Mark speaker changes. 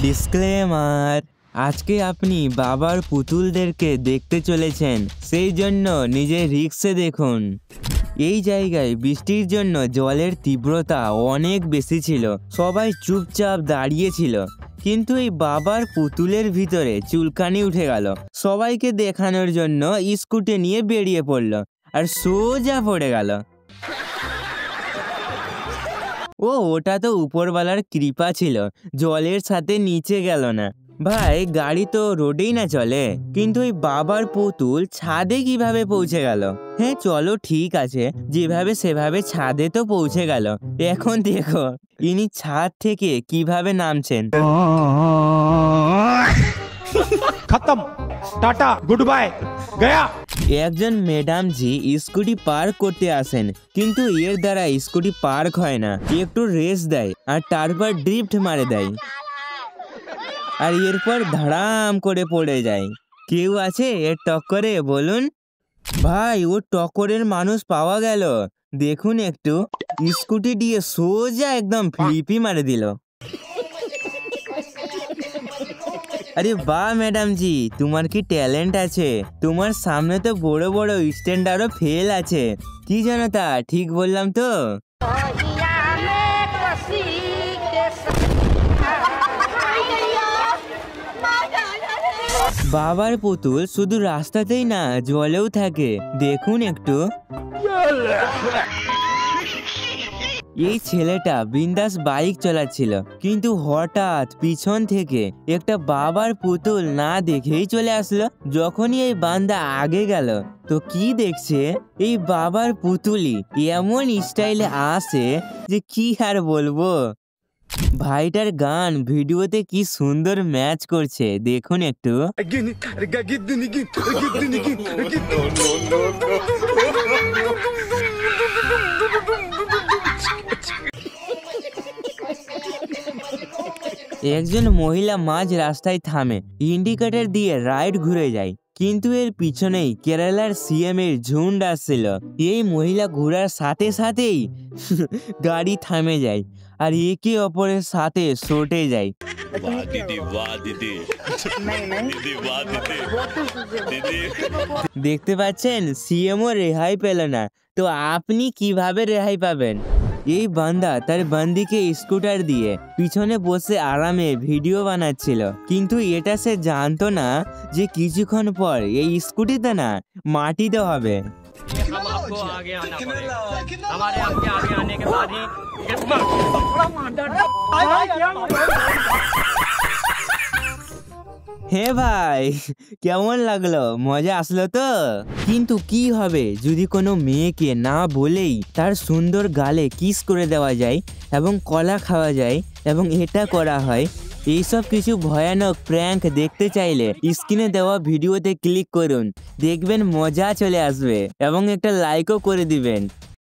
Speaker 1: Disclaimer, আজকে আপনি বাবার পুতুলদেরকে দেখতে চলেছেন, সেই জন্য নিজের রিস্কে দেখুন। এই জায়গায় বৃষ্টির জন্য জলের তীব্রতা অনেক বেশি ছিল। সবাই চুপচাপ দাঁড়িয়েছিল, কিন্তু এই বাবার পুতুলের ভিতরে চুলকানি উঠে গেল। সবাইকে দেখানোর জন্য স্কুটি নিয়ে বেরিয়ে পড়ল আর সোজা পড়ে গেল। ওটা তো উপরওয়ালার কৃপা ছিল, জলের সাথে নিচে গেল না। ভাই, গাড়ি তো রোডেই না চলে, কিন্তু ওই বাবার পুতুল ছাদে কিভাবে পৌঁছে গেল? হ্যাঁ চলো ঠিক আছে, যেভাবে সেভাবে ছাদে তো পৌঁছে গেল। এখন দেখো ইনি ছাদ থেকে কিভাবে নামছেন।
Speaker 2: খতম, টাটা, গুড বাই, গয়া।
Speaker 1: একজন ম্যাডাম জি স্কুটি পার্ক করতে আসেন, কিন্তু এর দ্বারা স্কুটি পার্ক হয় না। একটু রেস দেয় আর তারপর ড্রিফট মারে দেয়, আর এরপর ধাড়াম করে পড়ে যায়। কেউ আছে এর টক্করে বলুন? ভাই, ও টক্করের মানুষ পাওয়া গেল। দেখুন একটু, স্কুটি দিয়ে সোজা একদম ফ্লিপি মারে দিল। আরে বাহ ম্যাডাম জি, তোমার কি ট্যালেন্ট আছে। তোমার সামনে তো বড় বড় স্ট্যান্ডার্ডও ফেল আছে। কি জানো তা, ঠিক বললাম তো? বাবার পুতুল শুধু রাস্তাতেই না, জলেও থাকে। দেখুন একটু, এই ছেলেটা বিন্দাস বাইক চালাচ্ছিল, কিন্তু হঠাৎ পিছন থেকে একটা বাবার পুতুল না দেখেই চলে আসলো। যখনই এই বান্দা আগে গেল, তো কি দেখছে, এই বাবার পুতুলই এমন স্টাইলে আসে যে কি আর বলবো। ভাইটার গান ভিডিওতে কি সুন্দর ম্যাচ করছে, দেখুন একটু। একজন মহিলা মাঝ রাস্তায় থামে, ইন্ডিকেটর দিয়ে রাইট ঘুরে যায়, কিন্তু এর পিছনেই কেরালার সিএম এর ঝুন্ড আসছিল। এই মহিলা ঘোরার সাথে সাথেই গাড়ি থামে যায় আর একে অপরের সাথে সটে যায়। দেখতে পাচ্ছেন, সিএমও রেহাই পেল না, তো আপনি কিভাবে রেহাই পাবেন? এই বান্দা তার বান্দিকে স্কুটার দিয়ে পিছনে বসে আরামে ভিডিও বানাচ্ছিল, কিন্তু এটা সে জানতো না যে কিছুক্ষণ পর এই স্কুটিতে না মাটিতে হবে। হে ভাই, কেমন লাগলো? মজা আসলো তো? কিন্তু কি হবে যদি কোনো মেয়েকে না বলেই তার সুন্দর গালে কিস করে দেওয়া যায় এবং কলা খাওয়া যায় এবং এটা করা হয়? এইসব কিছু ভয়ানক প্র্যাঙ্ক দেখতে চাইলে স্ক্রিনে দেওয়া ভিডিওতে ক্লিক করুন, দেখবেন মজা চলে আসবে এবং একটা লাইকও করে দিবেন।